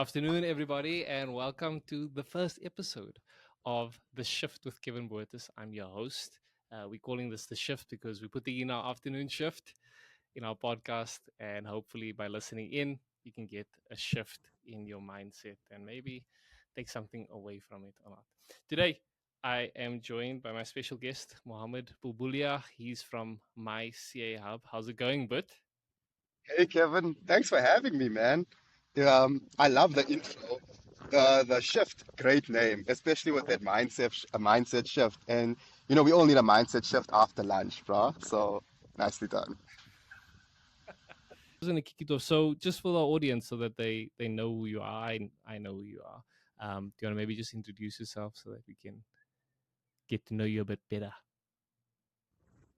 Afternoon, everybody, and welcome to the first episode of The Shift with Kevin Boertes. I'm your host. We're calling this The Shift because we're putting in our afternoon shift in our podcast, and hopefully, by listening in, you can get a shift in your mindset and maybe take something away from it or not. Today, I am joined by my special guest, Muhammed Bulbulia. He's from My CA Hub. How's it going, Bud? Hey Kevin, thanks for having me, man. I love the intro, the shift, great name, especially with that mindset shift. And we all need a mindset shift after lunch, bro. So nicely done. Just going to kick it off. So, just for the audience, so that they know who you are, I know who you are. Do you want to maybe just introduce yourself so that we can get to know you a bit better?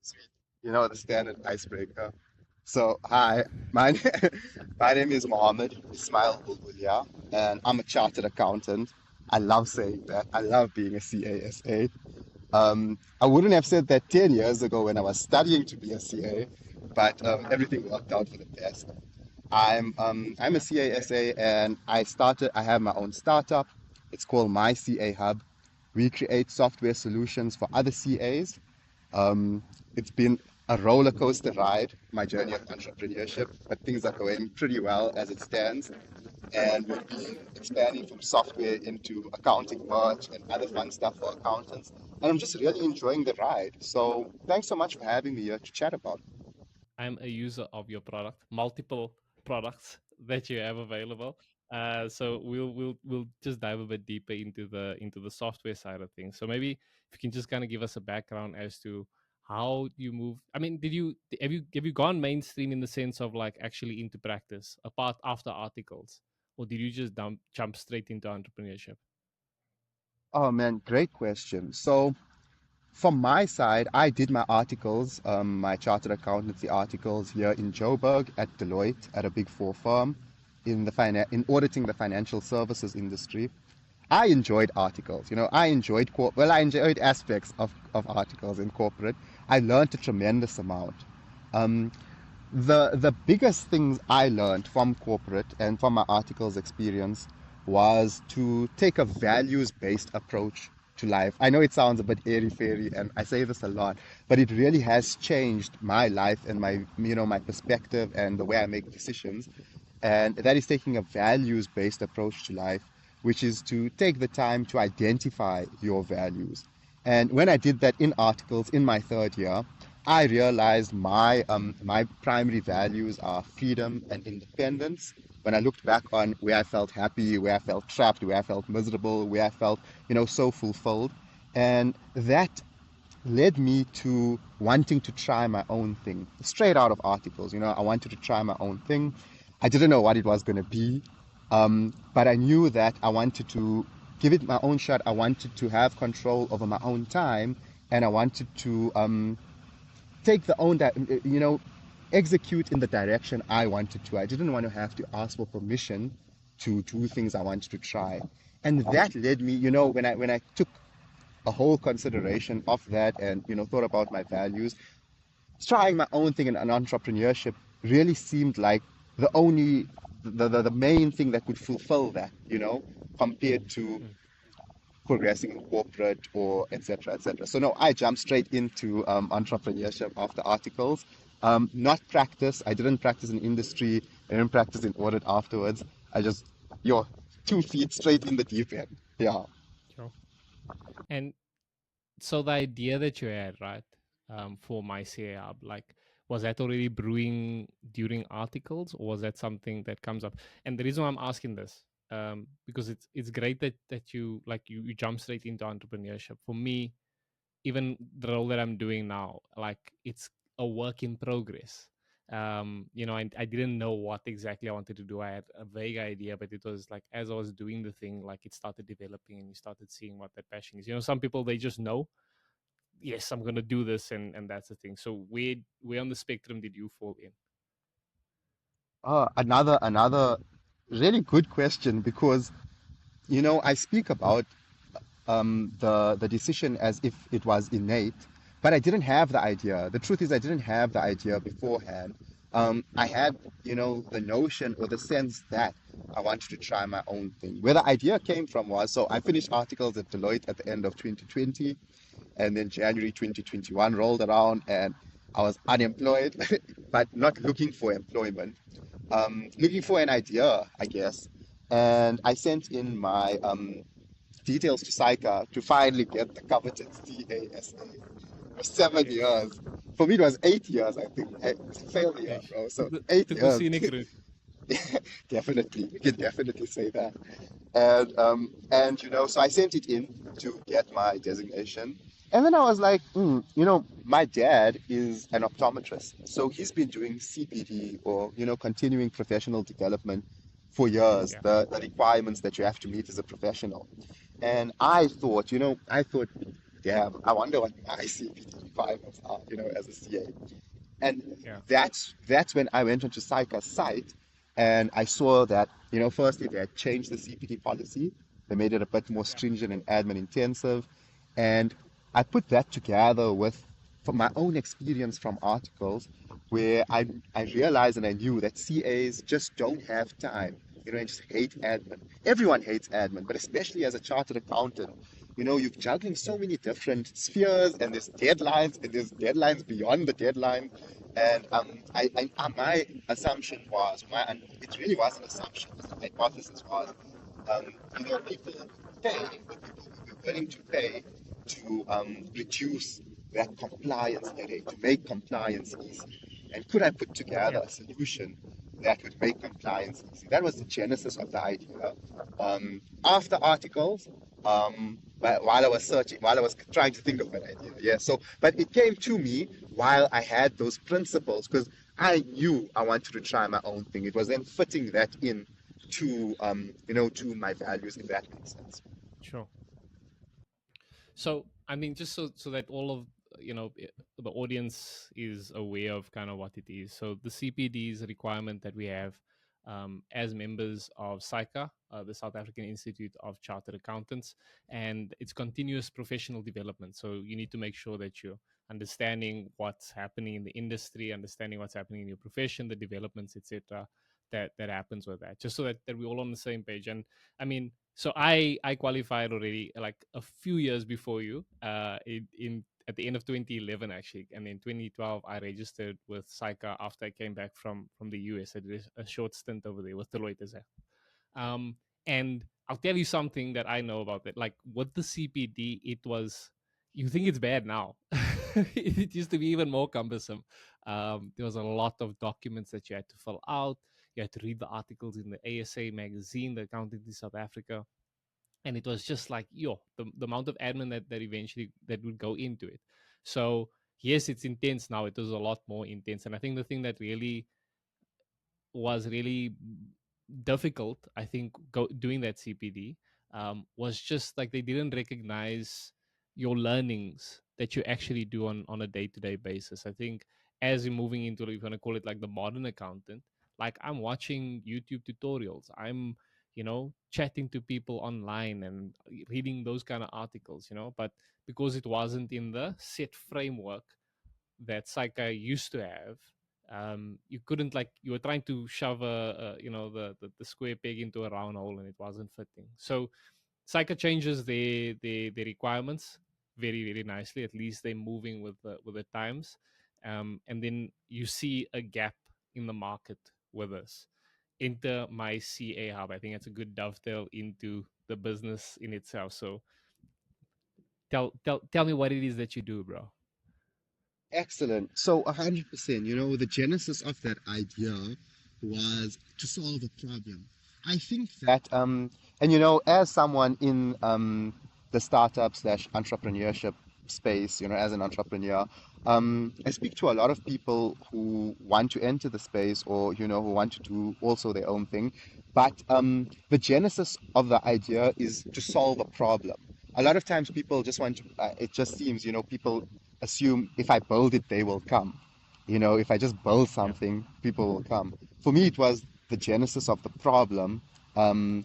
Sweet. The standard icebreaker. So hi, my my name is Muhammad Bulbulia, and I'm a chartered accountant. I love saying that. I love being a CASA. I wouldn't have said that 10 years ago when I was studying to be a CA, but everything worked out for the best. I'm a CASA and I have my own startup. It's called My CA Hub. We create software solutions for other CAs. It's been a roller coaster ride, my journey of entrepreneurship, but things are going pretty well as it stands. And we've been expanding from software into accounting merch and other fun stuff for accountants. And I'm just really enjoying the ride. So thanks so much for having me here to chat about it. I'm a user of your product, multiple products that you have available. So we'll just dive a bit deeper into the software side of things. So maybe if you can just kind of give us a background as to how you move. I mean, have you gone mainstream in the sense of like actually into practice apart after articles, or did you just jump straight into entrepreneurship? Oh man, great question. So from my side, I did my articles, my chartered accountancy articles here in Joburg at Deloitte at a big four firm in auditing the financial services industry. I enjoyed articles. I enjoyed aspects of articles in corporate. I learned a tremendous amount. Um, the biggest things I learned from corporate and from my articles experience was to take a values-based approach to life. I know it sounds a bit airy-fairy, and I say this a lot, but it really has changed my life and my perspective and the way I make decisions. And that is taking a values-based approach to life, which is to take the time to identify your values. And when I did that in articles in my third year, I realized my primary values are freedom and independence. When I looked back on where I felt happy, where I felt trapped, where I felt miserable, where I felt, so fulfilled, and that led me to wanting to try my own thing. Straight out of articles, I wanted to try my own thing. I didn't know what it was going to be, but I knew that I wanted to give it my own shot. I wanted to have control over my own time, and I wanted to take the own that execute in the direction I wanted to. I didn't want to have to ask for permission to do things I wanted to try, and that led me. When I took a whole consideration of that and thought about my values, trying my own thing in an entrepreneurship really seemed like the only the main thing that could fulfill that, compared to Mm. progressing in corporate or etc etc. So no, I jumped straight into entrepreneurship after articles. Not practice. I didn't practice in industry. I didn't practice in audit afterwards. I just, 2 feet straight in the deep end. Yeah. Sure. And so the idea that you had, right, for my CA Hub, like, was that already brewing during articles, or was that something that comes up? And the reason why I'm asking this, because it's great that you jump straight into entrepreneurship. For me, even the role that I'm doing now, like, it's a work in progress. I didn't know what exactly I wanted to do. I had a vague idea, but it was like as I was doing the thing, like it started developing and you started seeing what that passion is. Some people, they just know, yes, I'm gonna do this, and that's the thing. So where on the spectrum did you fall in? Another really good question because I speak about the decision as if it was innate, but I didn't have the idea. The truth is, I didn't have the idea beforehand. I had, the notion or the sense that I wanted to try my own thing. Where the idea came from was, so I finished articles at Deloitte at the end of 2020, and then January 2021 rolled around, and I was unemployed, but not looking for employment, looking for an idea, I guess. And I sent in my details to Saika to finally get the coveted CASA for 7 years. For me, it was 8 years, I think. It's a failure, Eish. bro. So Took eight the years, scenic route. definitely. We can definitely say that. So I sent it in to get my designation. And then I was like, my dad is an optometrist. So he's been doing CPD, or, continuing professional development for years, Yeah, the requirements that you have to meet as a professional. And I thought, damn, I wonder what my CPD requirements are, as a CA. And yeah, that's when I went onto Saika's site, and I saw that, firstly they had changed the CPD policy. They made it a bit more yeah, stringent and admin intensive. And I put that together with from my own experience from articles where I realized and I knew that CAs just don't have time, and just hate admin. Everyone hates admin, but especially as a chartered accountant, you're juggling so many different spheres, and there's deadlines beyond the deadline. And my assumption was, it really was an assumption, my hypothesis was, people pay, or people would be willing to pay to reduce that compliance headache, to make compliance easy. And could I put yeah, together a solution that would make compliance easy? That was the genesis of the idea. After articles, while I was searching, while I was trying to think of an idea, yeah. So, but it came to me while I had those principles, because I knew I wanted to try my own thing. It was then fitting that in to my values, if that makes sense. sure. So, I mean, just so that all of the audience is aware of kind of what it is. So, the CPD is a requirement that we have as members of SICA, the South African Institute of Chartered Accountants, and it's continuous professional development. So, you need to make sure that you're understanding what's happening in the industry, understanding what's happening in your profession, the developments, etc. That happens with that, just so that we're all on the same page. And I mean, so I qualified already like a few years before you, in at the end of 2011 actually, and in 2012 I registered with SICA after I came back from the US. I did a short stint over there with Deloitte as well. Um, and I'll tell you something that I know about it. Like with the CPD, it was, you think it's bad now. It used to be even more cumbersome. There was a lot of documents that you had to fill out. You had to read the articles in the ASA magazine, the Accountancy South Africa, and it was just like the amount of admin that eventually that would go into it. So yes, it's intense now. It was a lot more intense, and I think the thing that really was really difficult, I think, doing that CPD, was just like they didn't recognize your learnings that you actually do on a day-to-day basis. I think as you're moving into, if you want to call it like the modern accountant, like I'm watching YouTube tutorials, I'm chatting to people online and reading those kind of articles, but because it wasn't in the set framework that Psyche used to have, you couldn't, like, you were trying to shove the square peg into a round hole and it wasn't fitting. So Psyche changes their requirements very, very nicely. At least they're moving with the times, and then you see a gap in the market with us. Enter my CA hub. I think it's a good dovetail into the business in itself. So tell me what it is that you do, bro. Excellent. So 100%, the genesis of that idea was to solve a problem. I think that, and as someone in the startup slash entrepreneurship space, as an entrepreneur, I speak to a lot of people who want to enter the space, or, who want to do also their own thing. But the genesis of the idea is to solve a problem. A lot of times people just want to, it just seems, people assume if I build it, they will come. If I just build Yeah, something, people will come. For me, it was the genesis of the problem,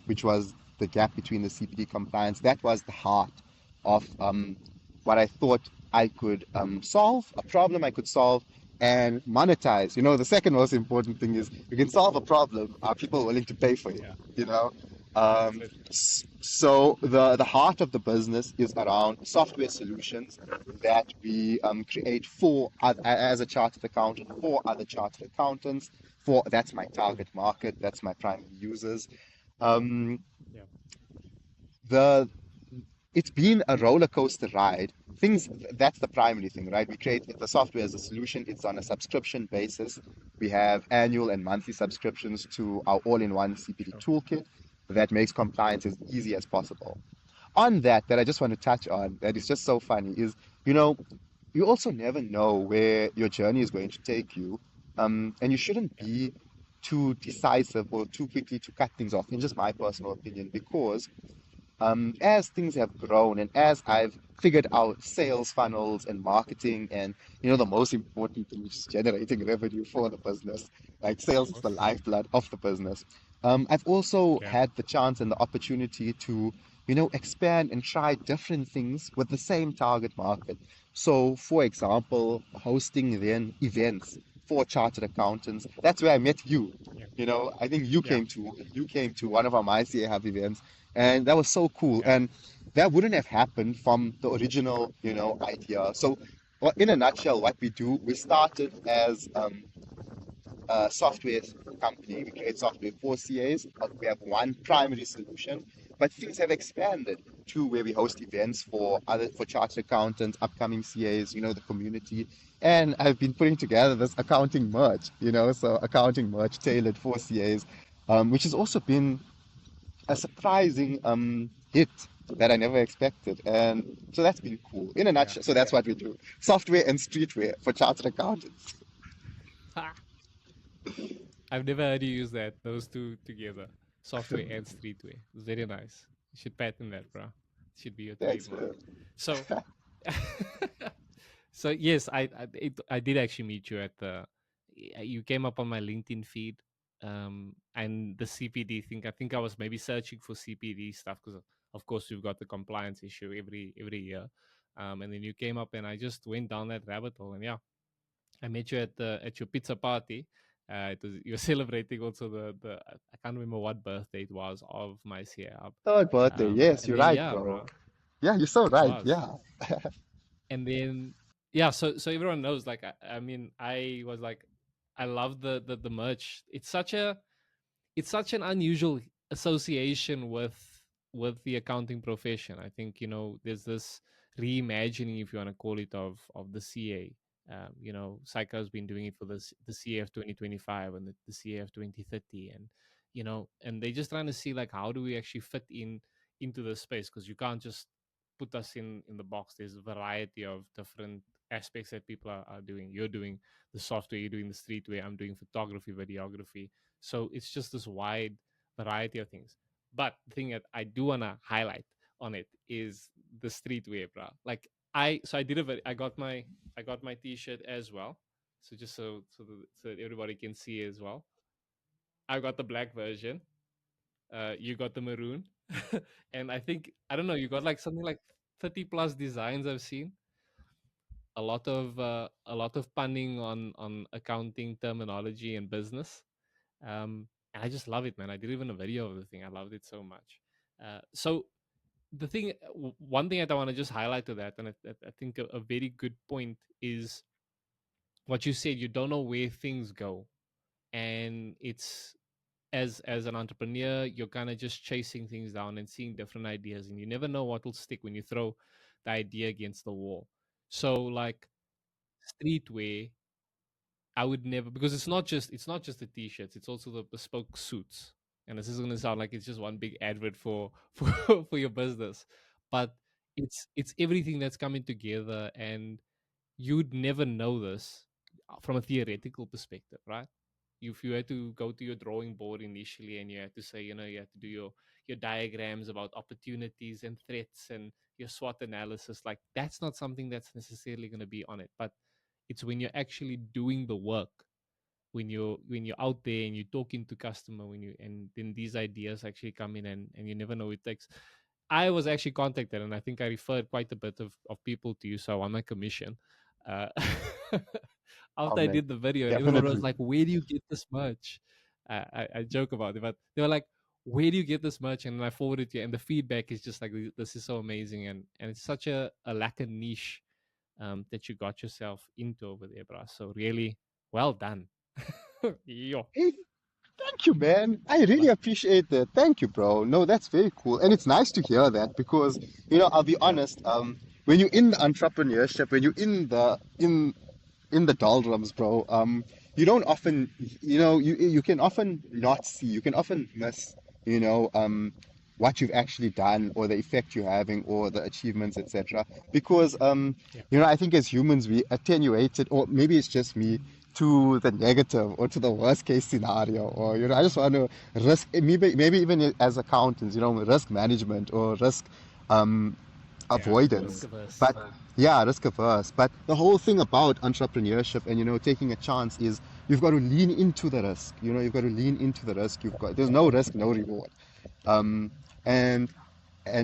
which was the gap between the CPD compliance. That was the heart of what I thought I could solve, a problem I could solve, and monetize. You know, the second most important thing is you can solve a problem. Are people willing to pay for it? Yeah. You know, That's it. so the heart of the business is around software solutions that we create for as a chartered accountant for other chartered accountants. For that's my target market. That's my primary users. Um, Yeah. the it's been a roller coaster ride. Things That's the primary thing, right? We create the software as a solution. It's on a subscription basis. We have annual and monthly subscriptions to our all-in-one CPD Sure. toolkit that makes compliance as easy as possible. On that I just want to touch on that is just so funny is, you know, you also never know where your journey is going to take you, and you shouldn't Yeah. be too decisive or too quickly to cut things off. In just my personal opinion, because as things have grown and as I've figured out sales funnels and marketing and, you know, the most important thing, which is generating revenue for the business, like Of sales is the course. lifeblood of the business. I've also Yeah. had the chance and the opportunity to, you know, expand and try different things with the same target market. So, for example, hosting then events for chartered accountants. That's where I met you. Yeah. You know, I think Yeah. you came to one of our MyCA Hub events, and that was so cool. Yeah. And that wouldn't have happened from the original, you know, idea. So, well, in a nutshell, what we do, we started as a software company. We create software for CAs. We have one primary solution, but things have expanded to where we host events for chartered accountants, upcoming CAs, you know, the community. And I've been putting together this accounting merch, you know, so accounting merch tailored for CAs, which has also been a surprising hit that I never expected. And so that's been cool. In a Yeah. nutshell, so that's what we do. Software and streetwear for chartered accountants. Ha! I've never heard you use that. Those two together. Software and streetwear. It's very nice. You should patent that, bro. It should be your Thanks, trademark. man. So, so yes, I did actually meet you at the. You came up on my LinkedIn feed, and the CPD thing. I think I was maybe searching for CPD stuff because, of course, we've got the compliance issue every year, and then you came up, and I just went down that rabbit hole, and yeah, I met you at your pizza party. It was you're celebrating also the I can't remember what birthday it was of my CA. Third birthday. Yes, And you're then right, yeah, bro. bro, Yeah, you're so it right. was. Yeah. And then yeah, so everyone knows. Like I mean, I was like, I love the merch. It's such an unusual association with the accounting profession. I think there's this reimagining, if you want to call it, of the CA. Psycho has been doing it for the CAF 2025 and the CAF 2030, and they're just trying to see like how do we actually fit into the space, because you can't just put us in the box. There's a variety of different aspects that people are doing. You're doing the software, you're doing the streetwear, I'm doing photography, videography, so it's just this wide variety of things. But the thing that I do wanna highlight on it is the streetwear, bro. Like I did I got my T-shirt as well. So just so that everybody can see as well. I got the black version. You got the maroon, and I think I don't know. You got like something like 30 plus designs I've seen. A lot of punning on accounting terminology and business, and I just love it, man. I did even a video of the thing. I loved it so much. So one thing that I want to just highlight to that, and I think a very good point is what you said. You don't know where things go, and it's as an entrepreneur, you're kind of just chasing things down and seeing different ideas, and you never know what will stick when you throw the idea against the wall. So like streetwear, I would never, because it's not just the t-shirts, it's also the bespoke suits. And this is going to sound like it's just one big advert for for your business, but it's everything that's coming together, and you'd never know this from a theoretical perspective, right? If you had to go to your drawing board initially and you had to say, you had to do your diagrams about opportunities and threats and your SWOT analysis, like that's not something that's necessarily going to be on it. But it's when you're actually doing the work, when you're out there and you're talking to customer, and then these ideas actually come in, and you never know it takes. I was actually contacted, and I think I referred quite a bit of people to you, so I won my commission. uh, Oh after I man, did the video, and everyone was definitely. like, "Where do you get this merch?" I joke about it, but they were like, "Where do you get this merch?" And I forwarded it to you, and the feedback is just like, "This is so amazing," and it's such a lack of niche that you got yourself into over there, bro. So really, well done. Yo, Hey, thank you, man. I really like, appreciate that. Thank you, bro. No, that's very cool. And it's nice to hear that because, I'll be yeah, honest, when you're in the entrepreneurship, when you're in the doldrums, bro, you don't often, you can often not see, you can often miss, you know, um, what you've actually done or the effect you're having or the achievements, etc. Because, yeah, I think as humans we attenuate it, or maybe it's just me, to the negative or to the worst case scenario, or I just want to risk, maybe even as accountants, risk management or risk um, yeah. Risk avoidance. averse. But yeah, risk averse. But the whole thing about entrepreneurship and taking a chance is you've got to lean into the risk. You've got to lean into the risk. There's no risk, no reward. Um, and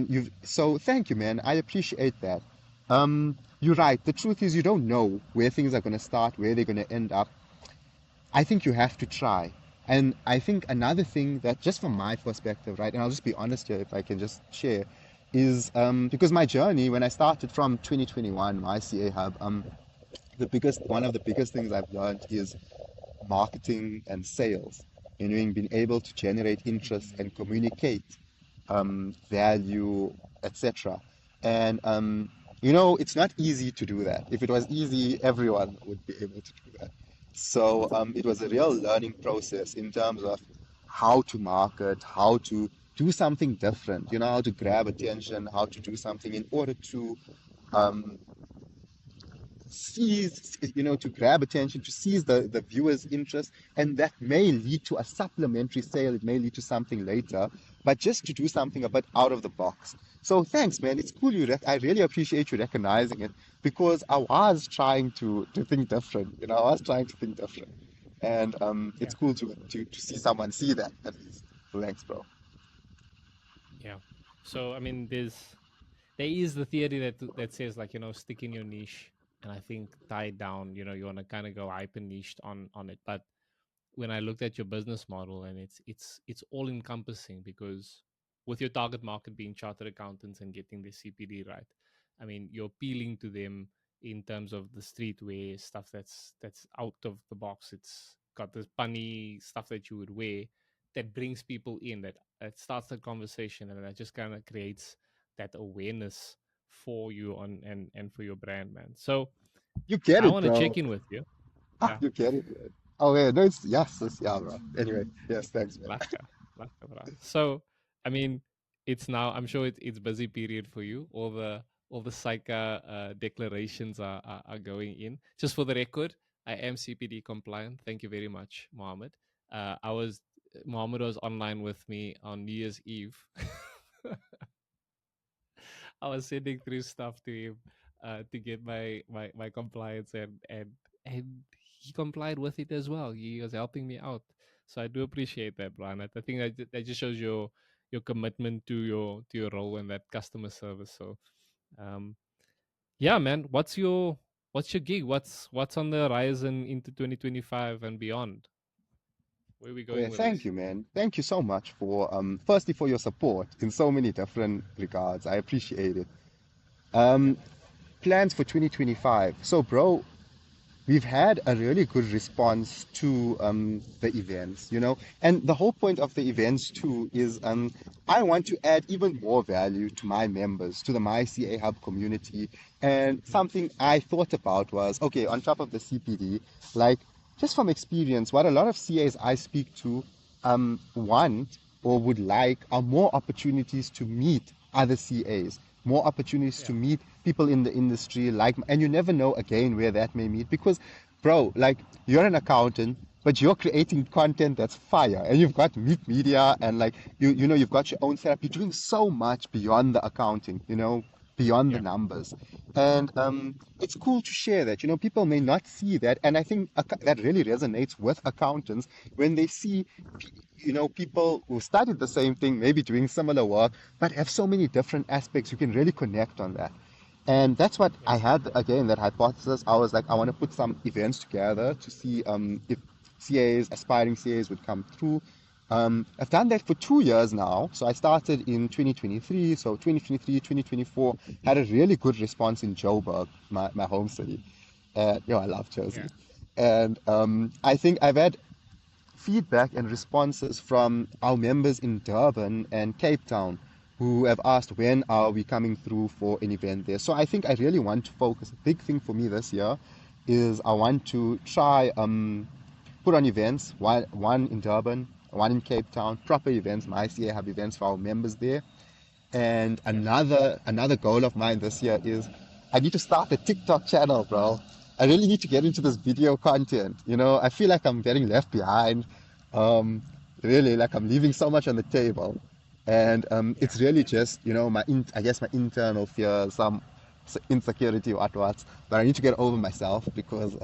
you've so thank you, man. I appreciate that. You're right. The truth is you don't know where things are going to start, where they're going to end up. I think you have to try. And I think another thing that, just from my perspective, right, and I'll just be honest here if I can just share, is because my journey, when I started from 2021, my CA Hub, one of the biggest things I've learned is marketing and sales. Being able to generate interest and communicate value, etc. And it's not easy to do that. If it was easy, everyone would be able to do that. So it was a real learning process in terms of how to market, how to do something different, how to grab attention, how to do something in order to um, seize, to grab attention, to seize the viewer's interest, and that may lead to a supplementary sale. It may lead to something later, but just to do something a bit out of the box. So thanks, man. It's cool. I really appreciate you recognizing it because I was trying to think different. I was trying to think different, and Yeah, it's cool to see someone see that at least. So thanks, bro. yeah. So I mean, there is the theory that says like stick in your niche, and I think tie it down. You want to kind of go hyper niched on it, but when I looked at your business model, and it's all encompassing, because with your target market being chartered accountants and getting the CPD right, I mean you're appealing to them in terms of the streetwear stuff that's out of the box. It's got this punny stuff that you would wear that brings people in, that starts the conversation, and that just kind of creates that awareness for you and for your brand, man. So You get I it, want to bro. check in with you. Ah, Yeah. you get it, man. Oh yeah, no, it's yes, yeah, bro. Anyway, yes, thanks, man. Laka, laka, bra. So, I mean, it's now. I'm sure it's busy period for you. All the psycha declarations are going in. Just for the record, I am CPD compliant. Thank you very much, Mohammed. Mohammed was online with me on New Year's Eve. I was sending through stuff to him to get my compliance, and he complied with it as well. He was helping me out, so I do appreciate that, Brian. I think that just shows your commitment to your role and that customer service. So, um, yeah, man. What's your gig? What's on the horizon into 2025 and beyond? Where are we Oh, yeah, going with thank this? you, man. Thank you so much for firstly for your support in so many different regards. I appreciate it. Yeah, Um, Plans for 2025. So, bro, we've had a really good response to the events, and the whole point of the events too is I want to add even more value to my members, to the MyCA Hub community. And something I thought about was, okay, on top of the CPD, like just from experience, what a lot of CAs I speak to want or would like are more opportunities to meet other CAs, more opportunities to yeah, meet people in the industry, and you never know again where that may meet because, bro, like you're an accountant, but you're creating content that's fire, and you've got Meet Media, and like you've got your own therapy, doing so much beyond the accounting, beyond the yeah, numbers. And it's cool to share that. People may not see that. And I think that really resonates with accountants when they see, people who studied the same thing, maybe doing similar work, but have so many different aspects. You can really connect on that. And that's what Yeah. I had again, that hypothesis. I was like, I want to put some events together to see if CAs, aspiring CAs would come through. I've done that for 2 years now. So I started in 2023. So 2023, 2024 had a really good response in Joburg, my home city. And, I love Jersey. Yeah. And I think I've had feedback and responses from our members in Durban and Cape Town who have asked when are we coming through for an event there. So I think I really want to focus. A big thing for me this year is I want to try put on events, one in Durban, one in Cape Town, proper events. My ICA have events for our members there. And Yeah. another goal of mine this year is I need to start a TikTok channel, bro. I really need to get into this video content. I feel like I'm getting left behind. Um, really, like I'm leaving so much on the table, and Yeah. it's really just I guess my internal fear, some insecurity, what. But I need to get over myself because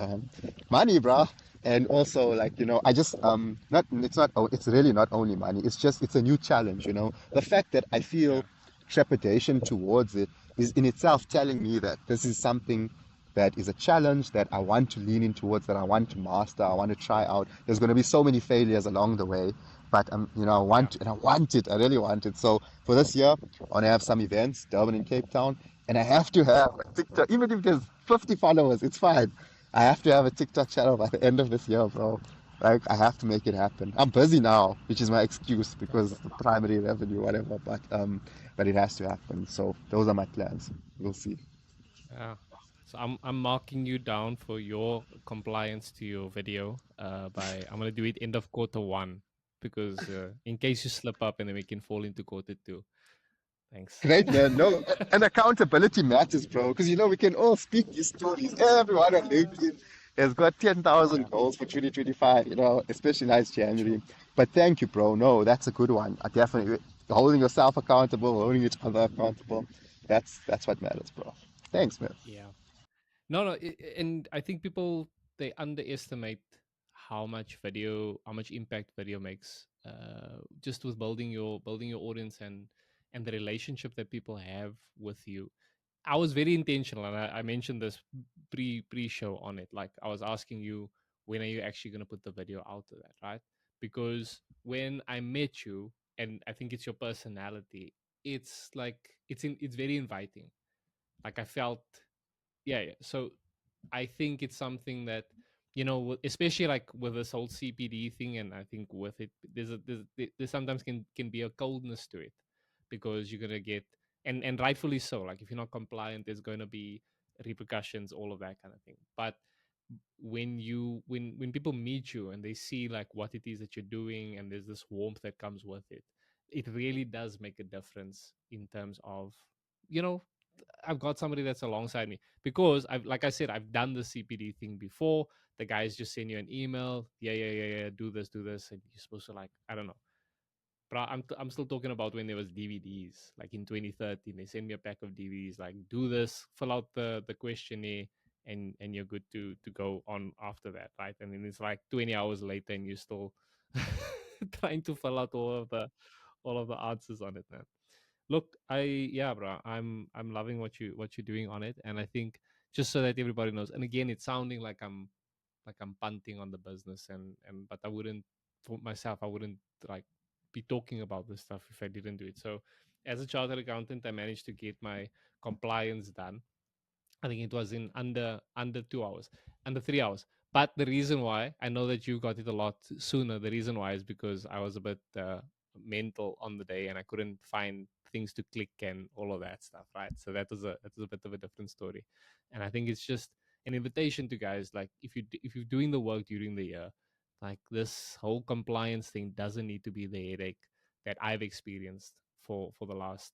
money, bro. And also, like I just not it's not oh, it's really not only money. It's just it's a new challenge. The fact that I Yeah. feel trepidation towards it is in itself telling me that this is something that is a challenge that I want to lean in towards, that I want to master, I want to try out. There's going to be so many failures along the way, but I Yeah. want and I want it. I really want it. So for this year, I want to have some events, Durban and Cape Town, and I have to have a TikTok. Even if there's 50 followers, it's fine. I have to have a TikTok channel by the end of this year, bro. Like I have to make it happen. I'm busy now, which is my excuse because the primary revenue, whatever. But it has to happen. So those are my plans. We'll see. Yeah. So I'm marking you down for your compliance to your video. By I'm gonna do it end of quarter one because in case you slip up and then we can fall into quarter two. Thanks. Great, man. No, and accountability matters, bro. Because we can all speak these stories. Everyone on LinkedIn has got Yeah. 10,000 goals for 2025. Especially last True. January. But thank you, bro. No, that's a good one. I definitely holding yourself accountable, holding each other accountable. That's what matters, bro. Thanks, man. Yeah. No, no, and I think people they underestimate how much impact video makes. Just with building your audience and the relationship that people have with you. I was very intentional, and I mentioned this pre show on it. Like I was asking you, when are you actually going to put the video out of that, right? Because when I met you, and I think it's your personality, it's like it's very inviting. Like I felt, yeah, yeah. So I think it's something that especially like with this whole CPD thing, and I think with it, there sometimes can be a coldness to it because you're gonna get and rightfully so. Like if you're not compliant, there's going to be repercussions, all of that kind of thing. But when people meet you and they see like what it is that you're doing, and there's this warmth that comes with it, it really does make a difference in terms of you know I've got somebody that's alongside me because like I said, I've done the CPD thing before. The guys just send you an email, yeah, yeah, yeah, yeah, do this, and you're supposed to like, I don't know. But I'm still talking about when there was DVDs, like in 2013. They send me a pack of DVDs, like do this, fill out the questionnaire, and you're good to go on after that, right? And then it's like 20 hours later, and you're still trying to fill out all of the answers on it, man. Look, yeah, bro, I'm loving what you're doing on it, and I think just so that everybody knows, and again, it's sounding like I'm punting on the business, and but I wouldn't, for myself, I wouldn't like be talking about this stuff if I didn't do it. So as a chartered accountant, I managed to get my compliance done. I think it was in under 2 hours, under 3 hours. But the reason why I know that you got it a lot sooner, the reason why is because I was a bit mental on the day and I couldn't find things to click and all of that stuff, right? So that was a bit of a different story, and I think it's just an invitation to guys like if you're doing the work during the year, like this whole compliance thing doesn't need to be the headache that I've experienced for the last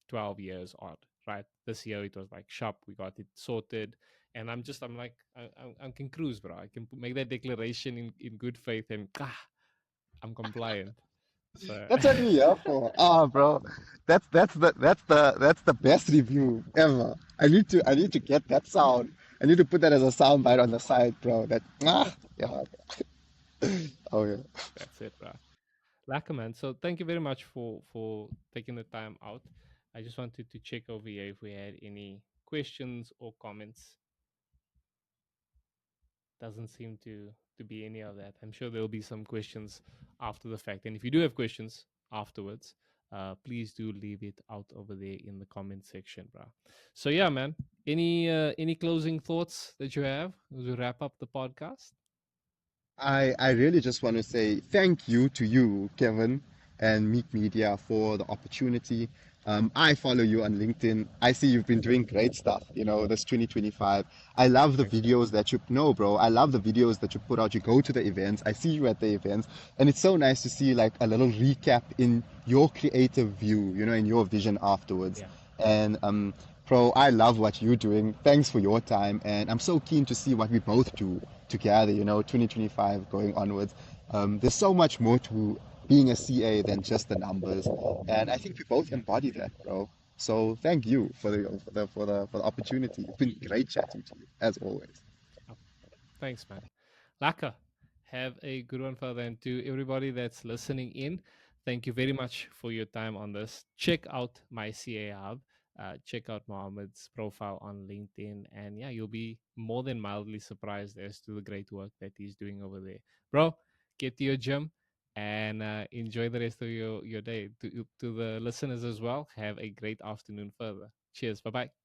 12 years odd, right? This year it was like sharp, we got it sorted, and I'm like I can cruise, bro. I can make that declaration in good faith, and I'm compliant. So That's what we here for. Ah, bro. That's the best review ever. I need to get that sound. I need to put that as a sound bite on the side, bro. Yeah. Oh yeah. that's it, bro. Laka, man. So thank you very much for taking the time out. I just wanted to check over here if we had any questions or comments? Doesn't seem to be any of that. I'm sure there'll be some questions after the fact. And if you do have questions afterwards, please do leave it out over there in the comment section, bro. So yeah, man. Any closing thoughts that you have as we wrap up the podcast? I really just want to say thank you to you, Kevin, and Meek Media for the opportunity. I follow you on LinkedIn. I see you've been doing great stuff, this 2025. I love the Thanks, man. videos that you, no, bro, I love the videos that you put out. You go to the events. I see you at the events. And it's so nice to see like a little recap in your creative view, in your vision afterwards. Yeah. And bro, I love what you're doing. Thanks for your time, and I'm so keen to see what we both do together. 2025 going onwards. There's so much more to being a CA than just the numbers, and I think we both Yeah. embody that, bro. So thank you for the opportunity. It's been great chatting to you as always. Oh, thanks, man. Laka, have a good one, Father. And to everybody that's listening in, thank you very much for your time on this. Check out my CA Hub. Check out Mohammed's profile on LinkedIn. And yeah, you'll be more than mildly surprised as to the great work that he's doing over there. Bro, get to your gym and enjoy the rest of your day. To the listeners as well, have a great afternoon further. Cheers. Bye bye.